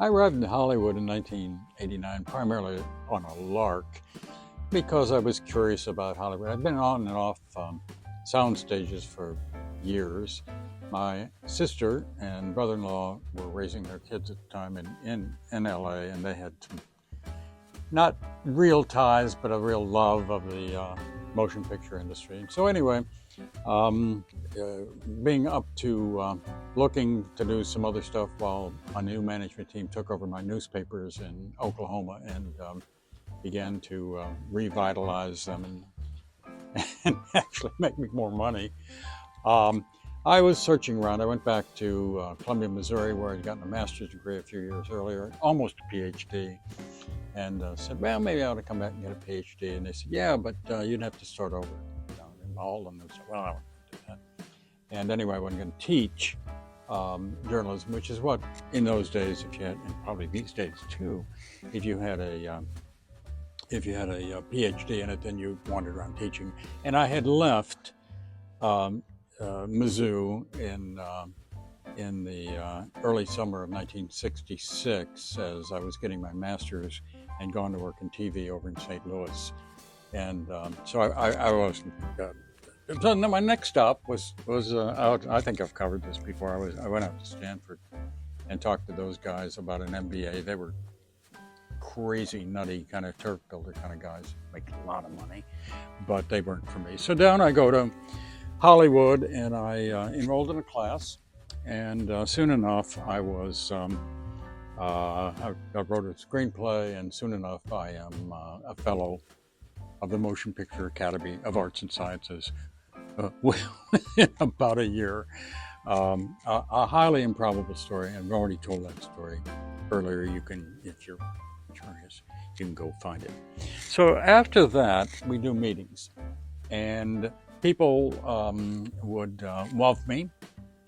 I arrived in Hollywood in 1989 primarily on a lark because I was curious about Hollywood. I've been on and off sound stages for years. My sister and brother-in-law were raising their kids at the time in LA, and they had some, not real ties, but a real love of the motion picture industry. So anyway, um, being up to looking to do some other stuff while a new management team took over my newspapers in Oklahoma and began to revitalize them and actually make me more money. Um, I was searching around. I went back to Columbia, Missouri, where I'd gotten a master's degree a few years earlier, almost a PhD, and said, well, maybe I ought to come back and get a PhD. And they said, yeah, but you'd have to start over down in Malden. And I said, well, I don't want to do that. And anyway, I wasn't going to teach journalism, which is what in those days, if you had, and probably these days too, if you had a PhD in it, then you wandered around teaching. And I had left Mizzou in the early summer of 1966 as I was getting my master's and gone to work in TV over in St. Louis. And so I wasn't. So my next stop was out. I think I've covered this before. I went out to Stanford and talked to those guys about an MBA. They were crazy, nutty kind of turf builder kind of guys, make a lot of money, but they weren't for me. So down I go to Hollywood, and I enrolled in a class, and soon enough I was I wrote a screenplay, and soon enough I am a fellow of the Motion Picture Academy of Arts and Sciences within about a year. A highly improbable story, and I've already told that story earlier. You can, if you're curious, you can go find it. So after that, we do meetings, and people would love me.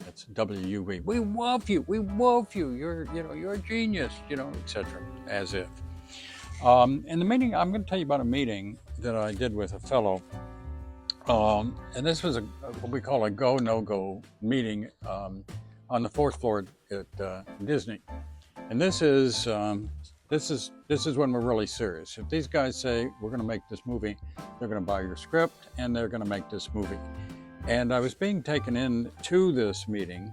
That's WUV. We love you. We love you. You're a genius. Etc. As if. In the meeting, I'm going to tell you about a meeting that I did with a fellow, and this was what we call a go no go meeting on the fourth floor at Disney, and this is when we're really serious. If these guys say we're going to make this movie, they're going to buy your script and they're going to make this movie. And I was being taken in to this meeting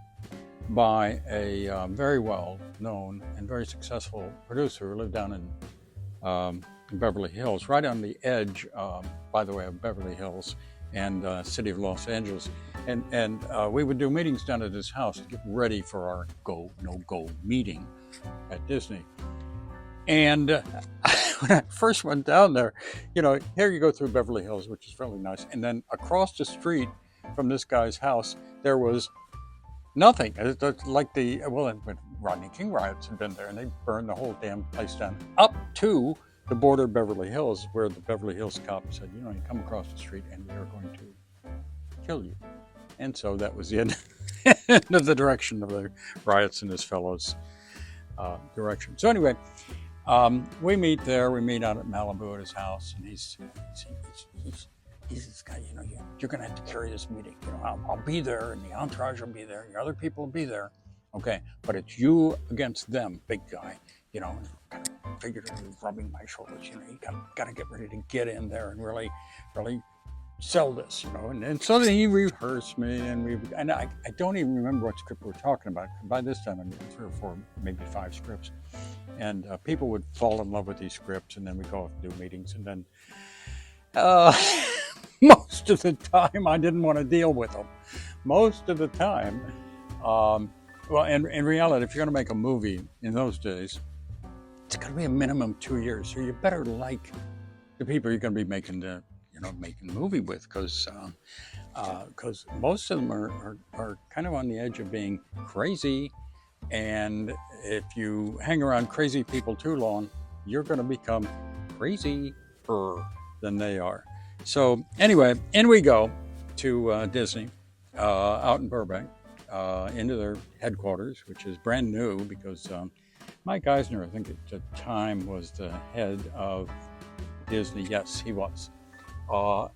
by a very well known and very successful producer who lived down in Beverly Hills, right on the edge, by the way, of Beverly Hills and city of Los Angeles. And we would do meetings down at his house to get ready for our go no go meeting at Disney. And when I first went down there, here you go through Beverly Hills, which is really nice. And then across the street from this guy's house, there was nothing. It's like when Rodney King riots had been there, and they burned the whole damn place down up to the border of Beverly Hills, where the Beverly Hills cop said, you come across the street and we are going to kill you. And so that was the end of the direction of the riots in this fellow's direction. So anyway, we meet there. We meet out at Malibu at his house, and he's this guy. You're going to have to carry this meeting. I'll be there, and the entourage will be there, and the other people will be there. Okay, but it's you against them, big guy. Kind of figuratively rubbing my shoulders. You got to get ready to get in there and really, really sell this. And so then he rehearsed me, and I don't even remember what script we were talking about. By this time, I knew 3 or 4, maybe 5 scripts. And people would fall in love with these scripts, and then we'd go off and do meetings. And then most of the time, I didn't want to deal with them. Most of the time, well, in reality, if you're going to make a movie in those days, it's got to be a minimum 2 years. So you better like the people you're going to be making the movie with, because most of them are kind of on the edge of being crazy. And if you hang around crazy people too long, you're going to become crazier than they are. So anyway, in we go to Disney out in Burbank, into their headquarters, which is brand new because Mike Eisner, I think at the time, was the head of Disney. Yes, he was.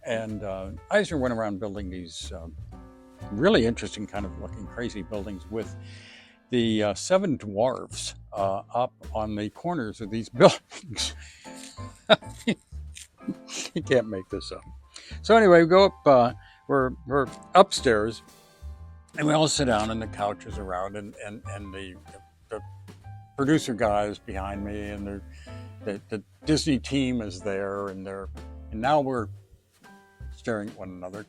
And Eisner went around building these really interesting kind of looking crazy buildings with the 7 dwarfs up on the corners of these buildings. You can't make this up. So anyway, we go up. We're upstairs, and we all sit down, and the couch is around, and the producer guys behind me, and the Disney team is there, and now we're staring at one another,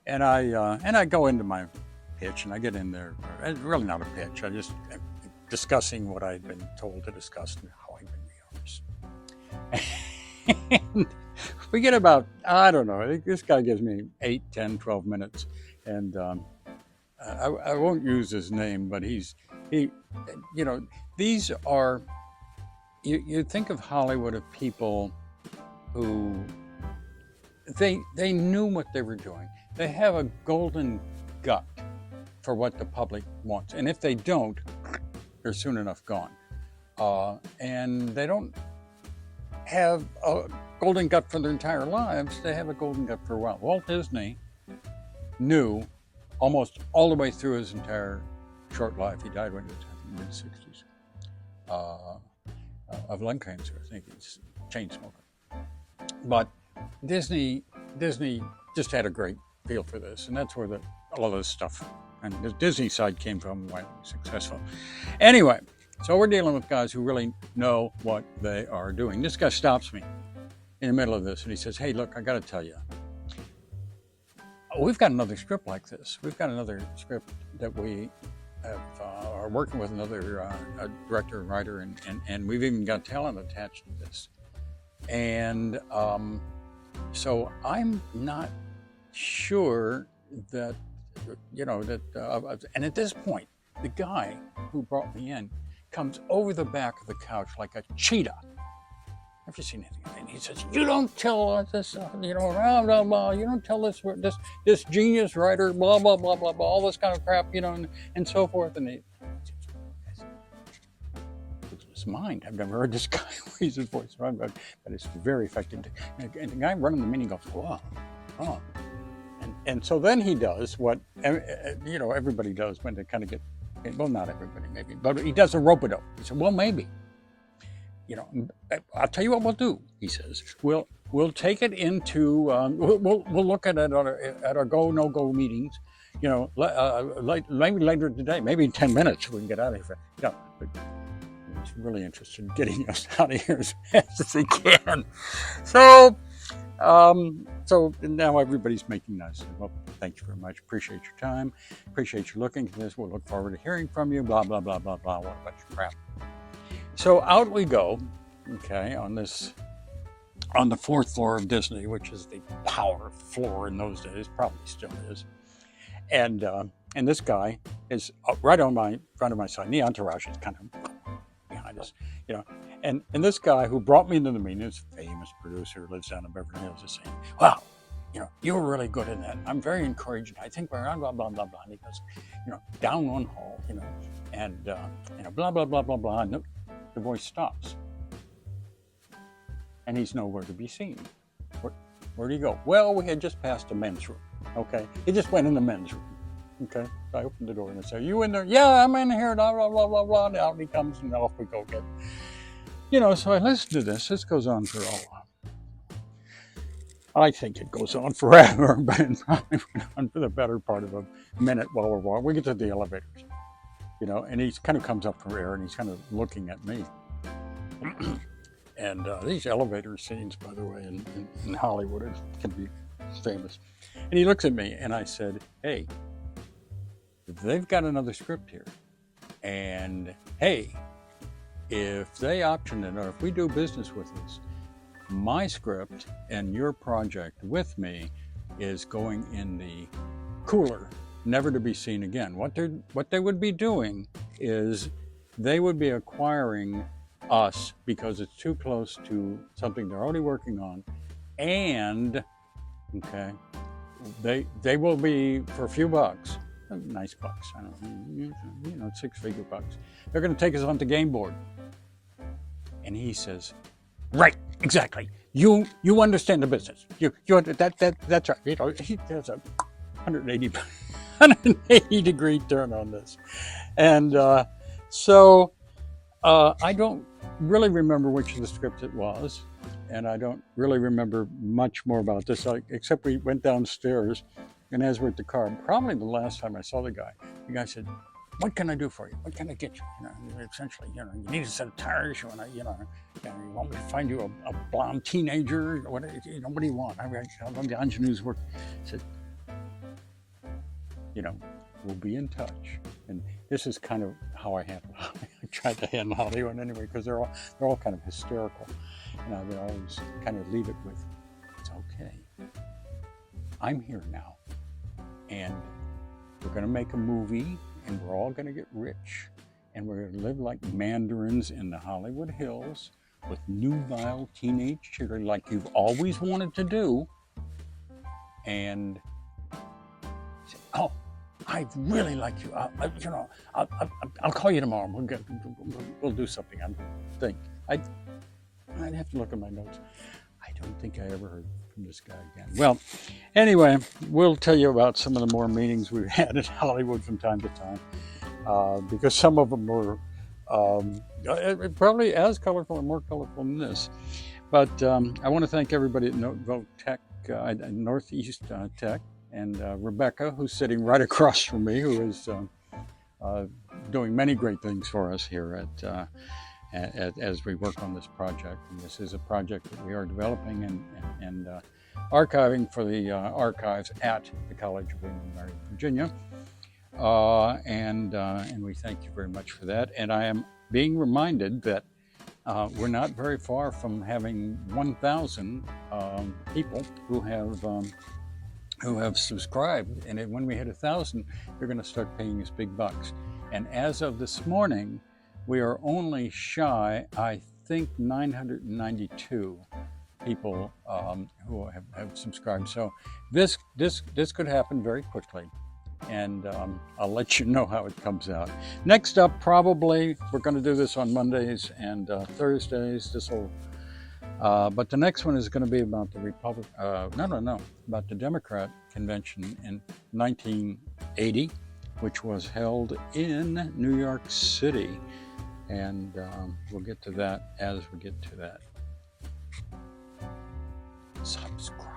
and I go into my pitch, and I get in there. It's really not a pitch. I'm discussing what I'd been told to discuss and how I'd been rehearsed. And we get about, I don't know, I think this guy gives me 8, 10, 12 minutes, and I won't use his name, but he, these are, you think of Hollywood of people who, they knew what they were doing. They have a golden gut for what the public wants. And if they don't, they're soon enough gone. And they don't have a golden gut for their entire lives. They have a golden gut for a while. Walt Disney knew almost all the way through his entire short life. He died when he was in the mid-60s of lung cancer. I think he's a chain smoker. But Disney just had a great feel for this, and that's where all of this stuff and the Disney side came from, why it was successful. Anyway, so we're dealing with guys who really know what they are doing. This guy stops me in the middle of this, and he says, "Hey, look, I got to tell you, we've got another script like this. We've got another script that we are working with another director and writer, and we've even got talent attached to this. And so I'm not sure that, and at this point, the guy who brought me in comes over the back of the couch like a cheetah. Have you seen anything? And he says, "You don't tell us this, blah, blah, blah. You don't tell this genius writer, blah, blah, blah, blah, blah, all this kind of crap, and so forth." And he loses his mind. I've never heard this guy raise his voice, but it's very effective. And the guy running the meeting goes, "Wow, oh." And so then he does what, everybody does when they kind of get, well, not everybody maybe, but he does a rope-a-dope. He said, "Well, maybe. I'll tell you what we'll do," he says. We'll take it into, we'll look at it at our go, no-go meetings, maybe later today, maybe in 10 minutes we can get out of here. But he's really interested in getting us out of here as fast as he can. So now everybody's making nice. Well, thank you very much. Appreciate your time. Appreciate you looking at this. We'll look forward to hearing from you. Blah, blah, blah, blah, blah. What a bunch of crap. So out we go, okay, on the 4th floor of Disney, which is the power floor in those days, probably still is. And this guy is right on my front of my side. And the entourage is kind of behind us, And this guy who brought me into the meeting, this famous producer who lives down in Beverly Hills, is saying, "Wow, you were really good in that. I'm very encouraged. I think we're on blah, blah, blah, blah." And he goes, down one hall, and, blah, blah, blah, blah, blah. And the voice stops. And he's nowhere to be seen. Where'd he go? Well, we had just passed a men's room. Okay. He just went in the men's room. Okay. So I opened the door and I said, "You in there?" "Yeah, I'm in here." Blah, blah, blah, blah, blah. And out he comes and off we go again. So I listened to this. This goes on for a while. I think it goes on forever, but it probably went on for the better part of a minute while we're walking. We get to the elevators, and he kind of comes up for air and he's kind of looking at me. And these elevator scenes, by the way, in Hollywood can be famous. And he looks at me and I said, "Hey, they've got another script here. And hey, if they option it or if we do business with this, my script and your project with me is going in the cooler, never to be seen again." What they would be doing is they would be acquiring us because it's too close to something they're already working on, and they will be, for a few bucks, nice bucks, I don't know, 6-figure bucks, they're going to take us on the game board. And he says, "Right, exactly. You understand the business. That's right." He does a 180 degree turn on this, and so I don't really remember which of the scripts it was, and I don't really remember much more about this, except we went downstairs, and as we're at the car, probably the last time I saw the guy said, "What can I do for you? What can I get you? Essentially, you need a set of tires. You want to, you want me to find you a blonde teenager? What do you want? I'm the ingenue's work." I said, we'll be in touch. And this is kind of how I tried to handle Hollywood anyway, because they're all kind of hysterical, and I would always kind of leave it with, "It's okay. I'm here now, and we're going to make a movie, and we're all going to get rich, and we're going to live like mandarins in the Hollywood Hills with nubile teenage children like you've always wanted to do." And I said, "Oh, I really like you. I'll call you tomorrow. We'll do something." I think I'd have to look at my notes. I don't think I ever heard from this guy again. Well, anyway, we'll tell you about some of the more meetings we've had in Hollywood from time to time, because some of them were probably as colorful and more colorful than this. But I want to thank everybody at Northeast Tech, and Rebecca, who's sitting right across from me, who is doing many great things for us here as we work on this project. And this is a project that we are developing and archiving for the archives at the College of William and Mary, Virginia. And we thank you very much for that. And I am being reminded that we're not very far from having 1,000 people who have subscribed, and when we hit 1,000, they're going to start paying us big bucks. And as of this morning, we are only shy, I think, 992 people who have subscribed. So this could happen very quickly, and I'll let you know how it comes out. Next up, probably we're going to do this on Mondays and Thursdays. But the next one is going to be about the about the Democrat convention in 1980, which was held in New York City. And we'll get to that as we get to that. Subscribe.